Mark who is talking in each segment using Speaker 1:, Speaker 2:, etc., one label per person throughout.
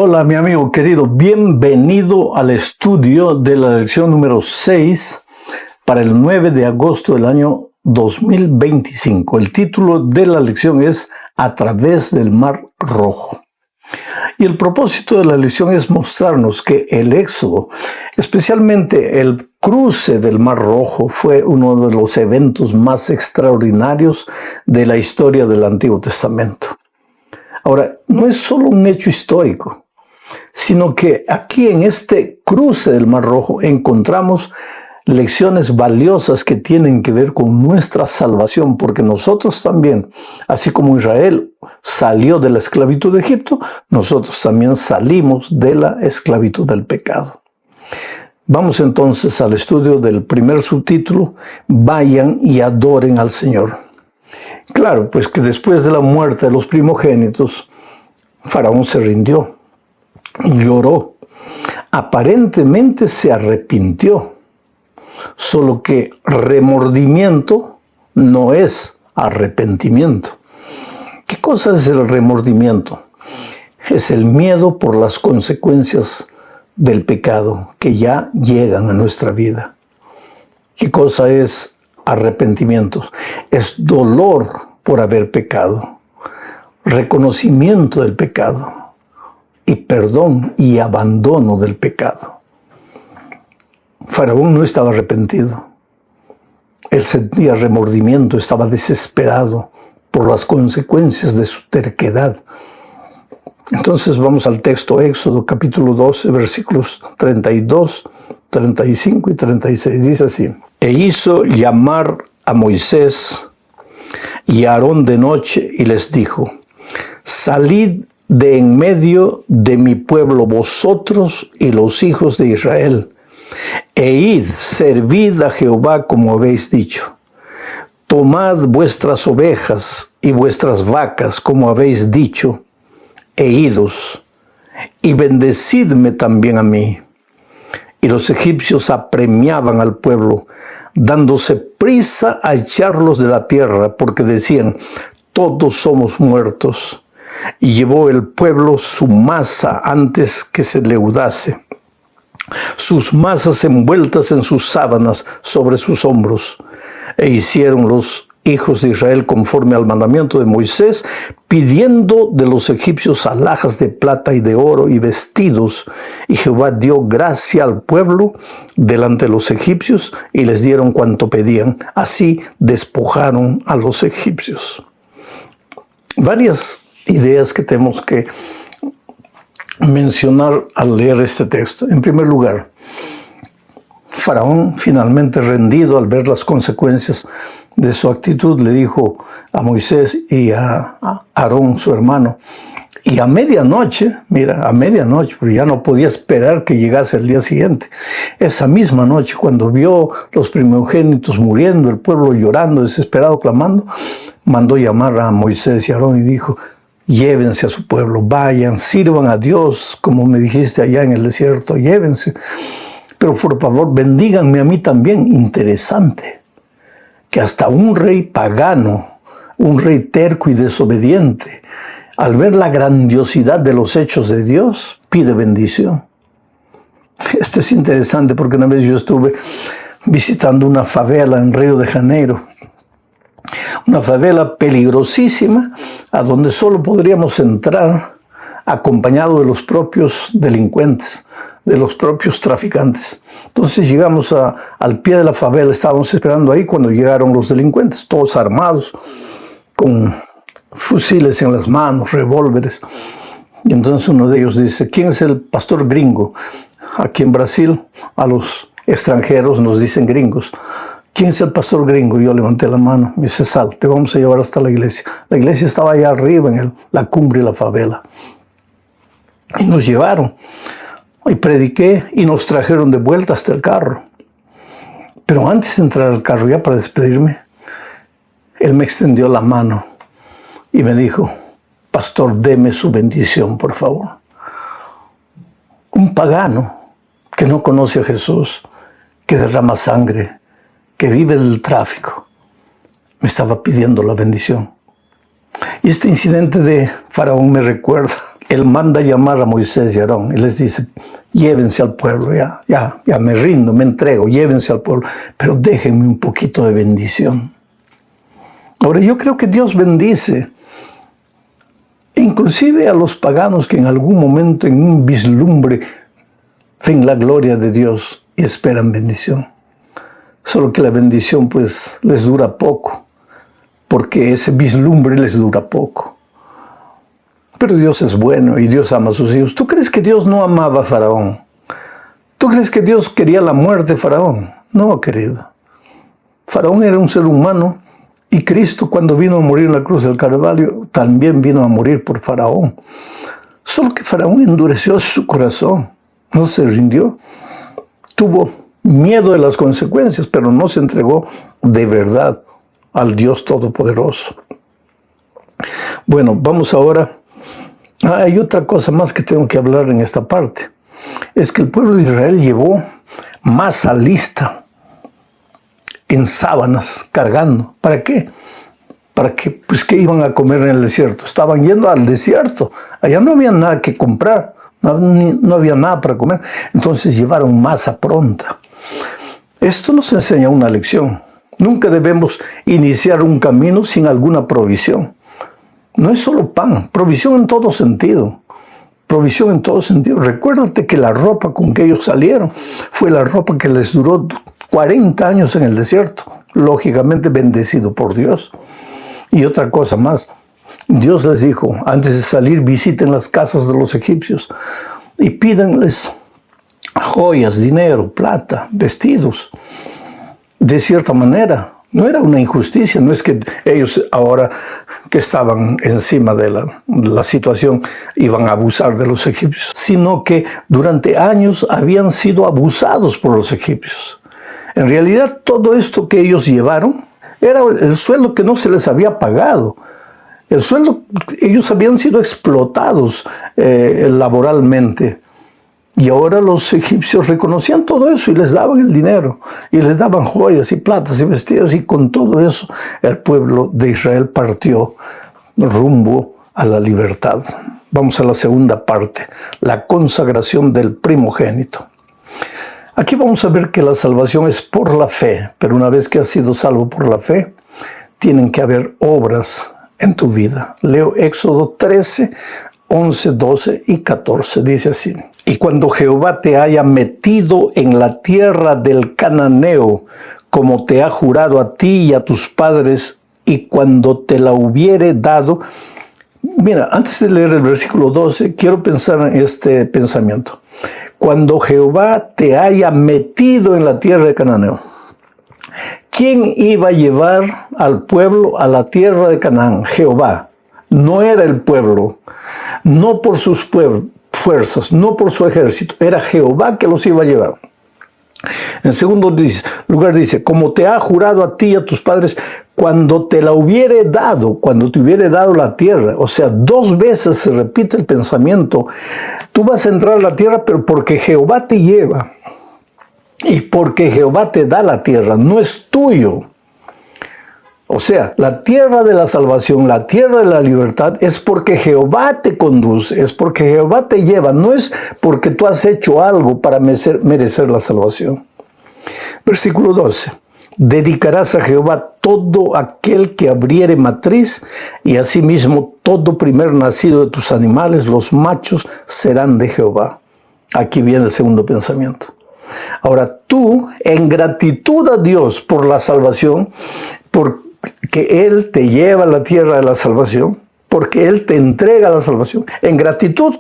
Speaker 1: Hola, mi amigo querido, bienvenido al estudio de la lección número 6 para el 9 de agosto del año 2025. El título de la lección es A través del Mar Rojo. Y el propósito de la lección es mostrarnos que el éxodo, especialmente el cruce del Mar Rojo, fue uno de los eventos más extraordinarios de la historia del Antiguo Testamento. Ahora, no es solo un hecho histórico, sino que aquí en este cruce del Mar Rojo encontramos lecciones valiosas que tienen que ver con nuestra salvación, porque nosotros también, así como Israel salió de la esclavitud de Egipto, nosotros también salimos de la esclavitud del pecado. Vamos entonces al estudio del primer subtítulo, Vayan y adoren al Señor. Claro, pues que después de la muerte de los primogénitos, Faraón se rindió, lloró, aparentemente se arrepintió, solo que remordimiento no es arrepentimiento. ¿Qué cosa es el remordimiento? Es el miedo por las consecuencias del pecado que ya llegan a nuestra vida. ¿Qué cosa es arrepentimiento? Es dolor por haber pecado, reconocimiento del pecado y perdón y abandono del pecado. Faraón no estaba arrepentido. Él sentía remordimiento, estaba desesperado por las consecuencias de su terquedad. Entonces vamos al texto Éxodo capítulo 12, versículos 32, 35 y 36. Dice así: E hizo llamar a Moisés y a Aarón de noche y les dijo: Salid de en medio de mi pueblo vosotros y los hijos de Israel, e id, servid a Jehová como habéis dicho. Tomad vuestras ovejas y vuestras vacas como habéis dicho, e idos, y bendecidme también a mí. Y los egipcios apremiaban al pueblo, dándose prisa a echarlos de la tierra, porque decían: todos somos muertos. Y llevó el pueblo su masa antes que se leudase, sus masas envueltas en sus sábanas sobre sus hombros. E hicieron los hijos de Israel conforme al mandamiento de Moisés, pidiendo de los egipcios alhajas de plata y de oro y vestidos. Y Jehová dio gracia al pueblo delante de los egipcios y les dieron cuanto pedían. Así despojaron a los egipcios. Varias ideas que tenemos que mencionar al leer este texto. En primer lugar, Faraón, finalmente rendido al ver las consecuencias de su actitud, le dijo a Moisés y a Aarón, su hermano, y a medianoche, pero ya no podía esperar que llegase el día siguiente. Esa misma noche, cuando vio los primogénitos muriendo, el pueblo llorando, desesperado, clamando, mandó llamar a Moisés y a Aarón y dijo: llévense a su pueblo, vayan, sirvan a Dios, como me dijiste allá en el desierto, llévense. Pero por favor, bendíganme a mí también. Interesante que hasta un rey pagano, un rey terco y desobediente, al ver la grandiosidad de los hechos de Dios, pide bendición. Esto es interesante porque una vez yo estuve visitando una favela en Río de Janeiro, una favela peligrosísima, a donde solo podríamos entrar acompañado de los propios delincuentes, de los propios traficantes. Entonces llegamos al pie de la favela, estábamos esperando ahí cuando llegaron los delincuentes, todos armados, con fusiles en las manos, revólveres. Y entonces uno de ellos dice: ¿quién es el pastor gringo? Aquí en Brasil a los extranjeros nos dicen gringos. ¿Quién es el pastor gringo? Yo levanté la mano. Me dice: sal, te vamos a llevar hasta la iglesia. La iglesia estaba allá arriba en la cumbre de la favela. Y nos llevaron. Y prediqué y nos trajeron de vuelta hasta el carro. Pero antes de entrar al carro, ya para despedirme, él me extendió la mano y me dijo: pastor, deme su bendición, por favor. Un pagano que no conoce a Jesús, que derrama sangre, que vive del tráfico, me estaba pidiendo la bendición. Y este incidente de Faraón me recuerda Él manda llamar a Moisés y Aarón y les dice, llévense al pueblo, ya me rindo, me entrego, llévense al pueblo, pero déjenme un poquito de bendición. Ahora, yo creo que Dios bendice inclusive a los paganos que en algún momento, en un vislumbre, ven la gloria de Dios y esperan bendición. Solo que la bendición pues les dura poco, porque ese vislumbre les dura poco. Pero Dios es bueno y Dios ama a sus hijos. ¿Tú crees que Dios no amaba a Faraón? ¿Tú crees que Dios quería la muerte de Faraón? No, querido. Faraón era un ser humano y Cristo, cuando vino a morir en la cruz del Calvario, también vino a morir por Faraón. Solo que Faraón endureció su corazón, no se rindió. Tuvo miedo de las consecuencias, pero no se entregó de verdad al Dios Todopoderoso. Bueno, vamos ahora. Hay otra cosa más que tengo que hablar en esta parte. Es que el pueblo de Israel llevó masa lista en sábanas, cargando. ¿Para qué? Para que, pues, ¿qué iban a comer en el desierto? Estaban yendo al desierto. Allá no había nada que comprar. No había nada para comer. Entonces llevaron masa pronta. Esto nos enseña una lección. Nunca debemos iniciar un camino sin alguna provisión. No es solo pan, provisión en todo sentido. Provisión en todo sentido. Recuérdate que la ropa con que ellos salieron fue la ropa que les duró 40 años en el desierto. Lógicamente bendecido por Dios. Y otra cosa más. Dios les dijo, antes de salir visiten las casas de los egipcios y pídanles joyas, dinero, plata, vestidos. De cierta manera, no era una injusticia, no es que ellos ahora que estaban encima de la situación iban a abusar de los egipcios, sino que durante años habían sido abusados por los egipcios. En realidad todo esto que ellos llevaron era el sueldo que no se les había pagado. El sueldo, ellos habían sido explotados laboralmente. Y ahora los egipcios reconocían todo eso y les daban el dinero, y les daban joyas y platas y vestidos, y con todo eso el pueblo de Israel partió rumbo a la libertad. Vamos a la segunda parte, la consagración del primogénito. Aquí vamos a ver que la salvación es por la fe, pero una vez que has sido salvo por la fe, tienen que haber obras en tu vida. Leo Éxodo 13, 11, 12 y 14, dice así. Y cuando Jehová te haya metido en la tierra del cananeo, como te ha jurado a ti y a tus padres, y cuando te la hubiere dado. Mira, antes de leer el versículo 12, quiero pensar en este pensamiento. Cuando Jehová te haya metido en la tierra de cananeo, ¿quién iba a llevar al pueblo a la tierra de Canaán? Jehová. No era el pueblo, no por sus fuerzas, no por su ejército, era Jehová que los iba a llevar. En segundo lugar dice, como te ha jurado a ti y a tus padres, cuando te la hubiere dado, cuando te hubiere dado la tierra. O sea, 2 veces se repite el pensamiento. Tú vas a entrar a la tierra, pero porque Jehová te lleva y porque Jehová te da la tierra, no es tuyo. O sea, la tierra de la salvación, la tierra de la libertad, es porque Jehová te conduce, es porque Jehová te lleva, no es porque tú has hecho algo para merecer la salvación. Versículo 12. Dedicarás a Jehová todo aquel que abriere matriz, y asimismo todo primer nacido de tus animales, los machos, serán de Jehová. Aquí viene el segundo pensamiento. Ahora tú, en gratitud a Dios por la salvación, porque Él te lleva a la tierra de la salvación, porque Él te entrega la salvación, en gratitud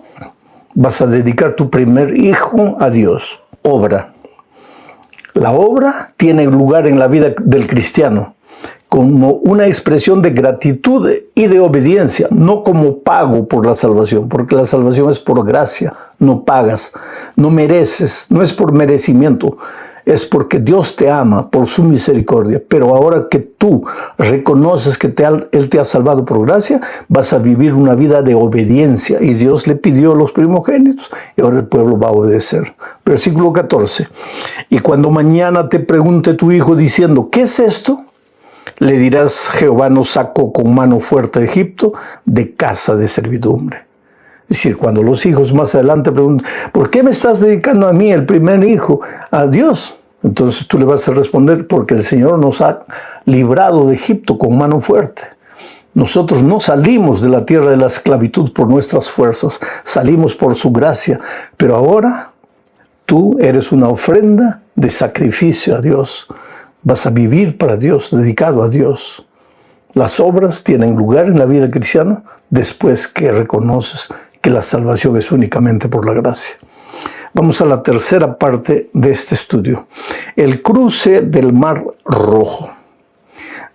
Speaker 1: vas a dedicar tu primer hijo a Dios. Obra. La obra tiene lugar en la vida del cristiano como una expresión de gratitud y de obediencia, no como pago por la salvación, porque la salvación es por gracia, no pagas, no mereces, no es por merecimiento, es porque Dios te ama por su misericordia. Pero ahora que tú reconoces que Él te ha salvado por gracia, vas a vivir una vida de obediencia. Y Dios le pidió los primogénitos y ahora el pueblo va a obedecer. Versículo 14. Y cuando mañana te pregunte tu hijo diciendo, ¿qué es esto? Le dirás, Jehová nos sacó con mano fuerte de Egipto, de casa de servidumbre. Es decir, cuando los hijos más adelante preguntan, ¿por qué me estás dedicando a mí, el primer hijo, a Dios? Entonces tú le vas a responder, porque el Señor nos ha librado de Egipto con mano fuerte. Nosotros no salimos de la tierra de la esclavitud por nuestras fuerzas, salimos por su gracia, pero ahora tú eres una ofrenda de sacrificio a Dios. Vas a vivir para Dios, dedicado a Dios. Las obras tienen lugar en la vida cristiana después que reconoces que la salvación es únicamente por la gracia. Vamos a la tercera parte de este estudio. El cruce del Mar Rojo.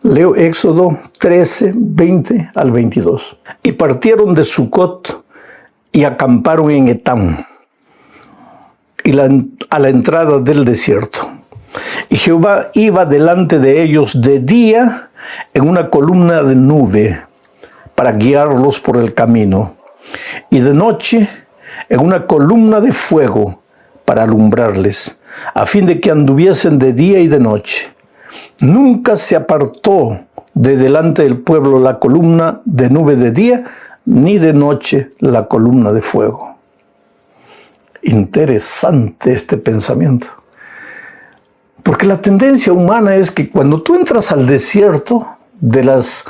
Speaker 1: Leo Éxodo 13, 20 al 22. Y partieron de Sucot y acamparon en Etam, a la entrada del desierto. Y Jehová iba delante de ellos de día en una columna de nube para guiarlos por el camino, y de noche en una columna de fuego para alumbrarles, a fin de que anduviesen de día y de noche. Nunca se apartó de delante del pueblo la columna de nube de día, ni de noche la columna de fuego. Interesante este pensamiento. Porque la tendencia humana es que cuando tú entras al desierto de las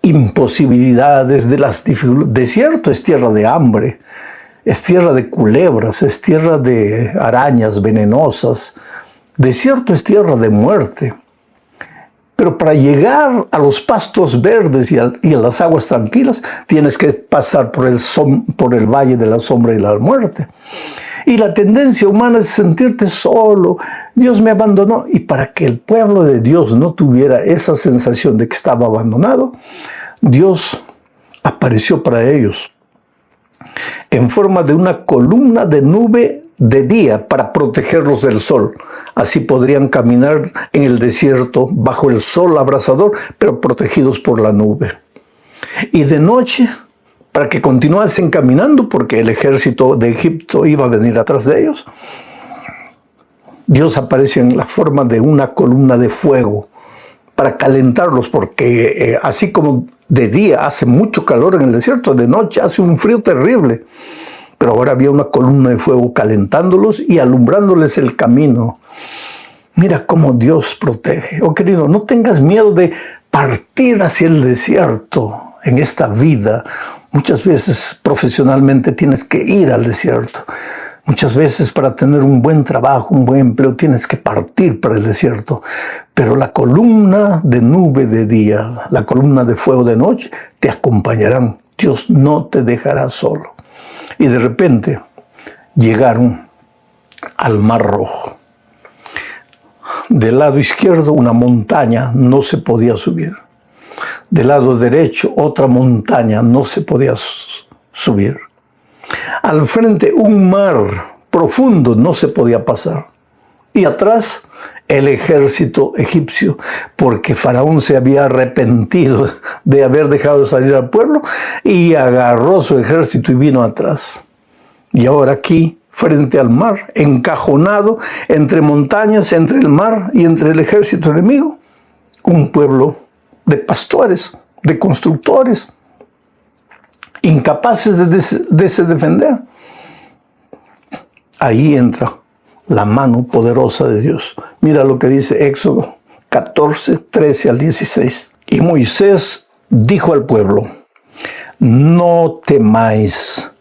Speaker 1: imposibilidades, de las dificultades, desierto es tierra de hambre, es tierra de culebras, es tierra de arañas venenosas, desierto es tierra de muerte. Pero para llegar a los pastos verdes y a las aguas tranquilas, tienes que pasar por el valle de la sombra y la muerte. Y la tendencia humana es sentirte solo. Dios me abandonó. Y para que el pueblo de Dios no tuviera esa sensación de que estaba abandonado, Dios apareció para ellos en forma de una columna de nube de día para protegerlos del sol. Así podrían caminar en el desierto bajo el sol abrasador, pero protegidos por la nube. Y de noche, para que continuasen caminando, porque el ejército de Egipto iba a venir atrás de ellos, Dios apareció en la forma de una columna de fuego para calentarlos, porque así como de día hace mucho calor en el desierto, de noche hace un frío terrible. Pero ahora había una columna de fuego calentándolos y alumbrándoles el camino. Mira cómo Dios protege. Oh querido, no tengas miedo de partir hacia el desierto en esta vida. Muchas veces profesionalmente tienes que ir al desierto. Muchas veces para tener un buen trabajo, un buen empleo, tienes que partir para el desierto. Pero la columna de nube de día, la columna de fuego de noche, te acompañarán. Dios no te dejará solo. Y de repente llegaron al Mar Rojo. Del lado izquierdo una montaña no se podía subir. Del lado derecho otra montaña no se podía subir. Al frente un mar profundo no se podía pasar. Y atrás el ejército egipcio, porque Faraón se había arrepentido de haber dejado salir al pueblo y agarró su ejército y vino atrás. Y ahora aquí, frente al mar, encajonado entre montañas, entre el mar y entre el ejército enemigo, un pueblo de pastores, de constructores, incapaces de se defender. Ahí entra la mano poderosa de Dios. Mira lo que dice Éxodo 14, 13 al 16. Y Moisés dijo al pueblo: no temáis,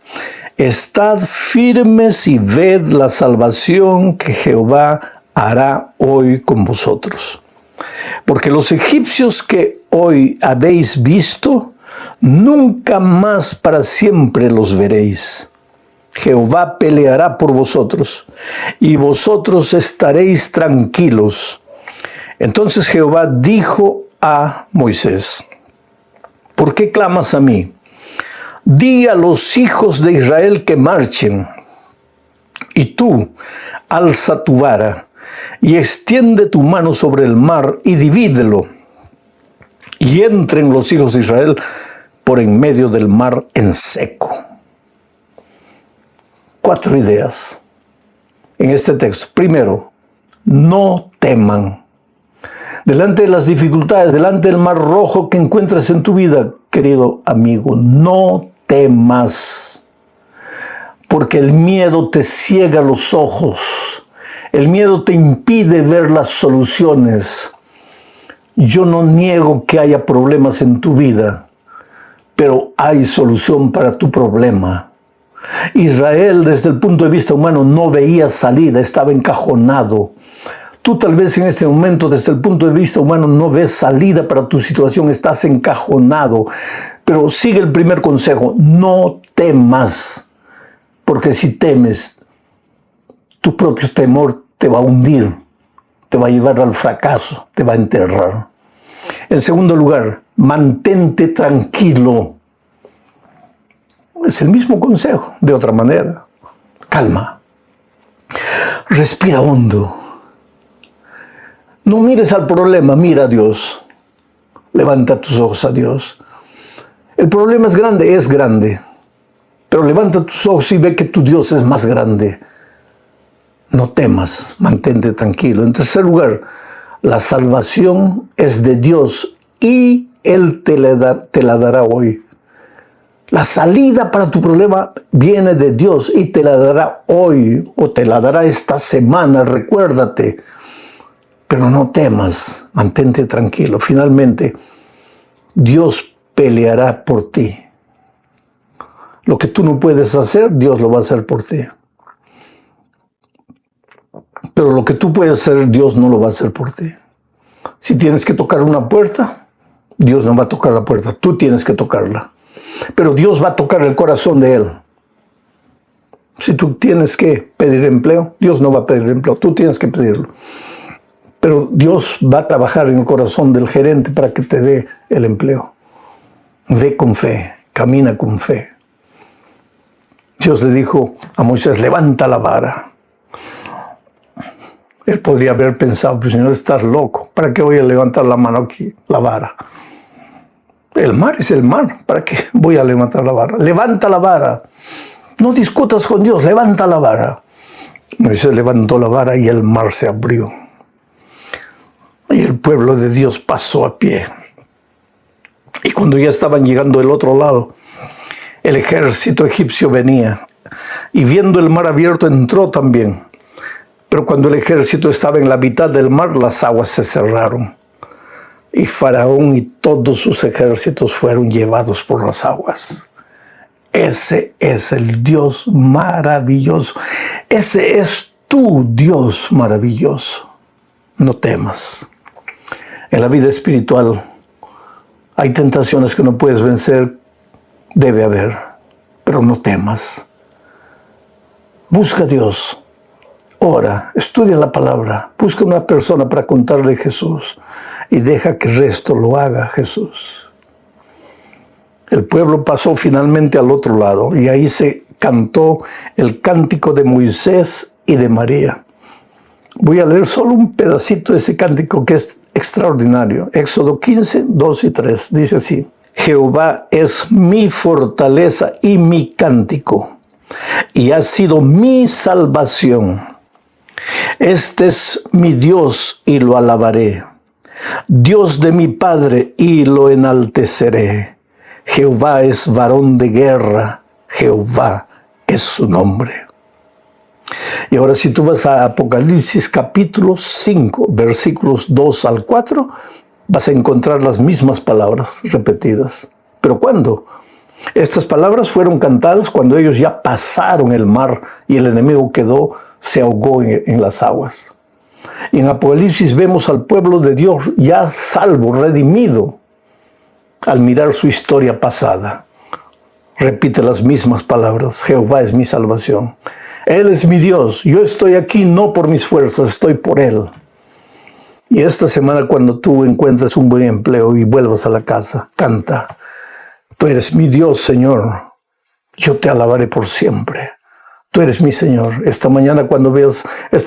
Speaker 1: estad firmes y ved la salvación que Jehová hará hoy con vosotros. Porque los egipcios que hoy habéis visto, nunca más para siempre los veréis. Jehová peleará por vosotros, y vosotros estaréis tranquilos. Entonces Jehová dijo a Moisés: ¿por qué clamas a mí? Di a los hijos de Israel que marchen, y tú alza tu vara, y extiende tu mano sobre el mar, y divídelo, y entren los hijos de Israel por en medio del mar en seco. 4 ideas en este texto. Primero, no teman. Delante de las dificultades, delante del mar rojo que encuentres en tu vida, querido amigo, no temas. porque el miedo te ciega los ojos. El miedo te impide ver las soluciones. Yo no niego que haya problemas en tu vida, pero hay solución para tu problema. Israel, desde el punto de vista humano, no veía salida, estaba encajonado. Tú tal vez en este momento, desde el punto de vista humano, no ves salida para tu situación, estás encajonado. Pero sigue el primer consejo, no temas, porque si temes, tu propio temor te va a hundir, te va a llevar al fracaso, te va a enterrar. En segundo lugar, mantente tranquilo. Es el mismo consejo, de otra manera. Calma. Respira hondo. No mires al problema, mira a Dios. Levanta tus ojos a Dios. El problema es grande, pero levanta tus ojos y ve que tu Dios es más grande. No temas, mantente tranquilo. En tercer lugar, la salvación es de Dios y Él te la dará hoy. La salida para tu problema viene de Dios y te la dará hoy o te la dará esta semana, recuérdate. Pero no temas, mantente tranquilo. Finalmente, Dios peleará por ti. Lo que tú no puedes hacer, Dios lo va a hacer por ti. Pero lo que tú puedes hacer, Dios no lo va a hacer por ti. Si tienes que tocar una puerta, Dios no va a tocar la puerta, tú tienes que tocarla. Pero Dios va a tocar el corazón de Él. Si tú tienes que pedir empleo, Dios no va a pedir empleo, tú tienes que pedirlo. Pero Dios va a trabajar en el corazón del gerente para que te dé el empleo. Ve con fe, camina con fe. Dios le dijo a Moisés, levanta la vara. Él podría haber pensado, pues Señor, estás loco, ¿para qué voy a levantar la mano aquí, la vara? El mar es el mar, ¿para qué voy a levantar la vara? Levanta la vara. No discutas con Dios, levanta la vara. Moisés levantó la vara y el mar se abrió. Y el pueblo de Dios pasó a pie. Y cuando ya estaban llegando del otro lado, el ejército egipcio venía. Y viendo el mar abierto, entró también. Pero cuando el ejército estaba en la mitad del mar, las aguas se cerraron. Y Faraón y todos sus ejércitos fueron llevados por las aguas. Ese es el Dios maravilloso. Ese es tu Dios maravilloso. No temas. En la vida espiritual hay tentaciones que no puedes vencer, debe haber, pero no temas. Busca a Dios, ora, estudia la palabra, busca una persona para contarle a Jesús y deja que el resto lo haga Jesús. El pueblo pasó finalmente al otro lado y ahí se cantó el cántico de Moisés y de María. Voy a leer solo un pedacito de ese cántico que es extraordinario. Éxodo 15, 2 y 3. Dice así. Jehová es mi fortaleza y mi cántico, y ha sido mi salvación. Este es mi Dios y lo alabaré. Dios de mi Padre y lo enalteceré. Jehová es varón de guerra. Jehová es su nombre. Y ahora si tú vas a Apocalipsis capítulo 5, versículos 2 al 4, vas a encontrar las mismas palabras repetidas. ¿Pero cuándo? Estas palabras fueron cantadas cuando ellos ya pasaron el mar y el enemigo se ahogó en las aguas. Y en Apocalipsis vemos al pueblo de Dios ya salvo, redimido, al mirar su historia pasada. Repite las mismas palabras. Jehová es mi salvación. Él es mi Dios. Yo estoy aquí no por mis fuerzas, estoy por Él. Y esta semana cuando tú encuentres un buen empleo y vuelvas a la casa, canta. Tú eres mi Dios, Señor. Yo te alabaré por siempre. Tú eres mi Señor. Esta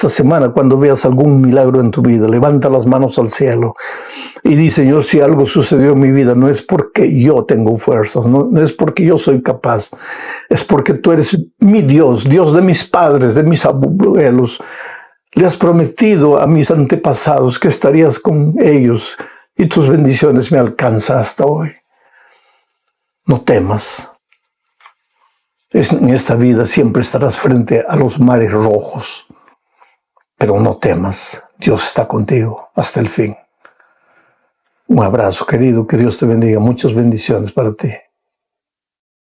Speaker 1: semana cuando veas algún milagro en tu vida, levanta las manos al cielo y di, Señor, si algo sucedió en mi vida, no es porque yo tengo fuerzas, no es porque yo soy capaz, es porque tú eres mi Dios, Dios de mis padres, de mis abuelos. Le has prometido a mis antepasados que estarías con ellos y tus bendiciones me alcanzan hasta hoy. No temas. En esta vida siempre estarás frente a los mares rojos, pero no temas, Dios está contigo hasta el fin. Un abrazo, querido, que Dios te bendiga, muchas bendiciones para ti.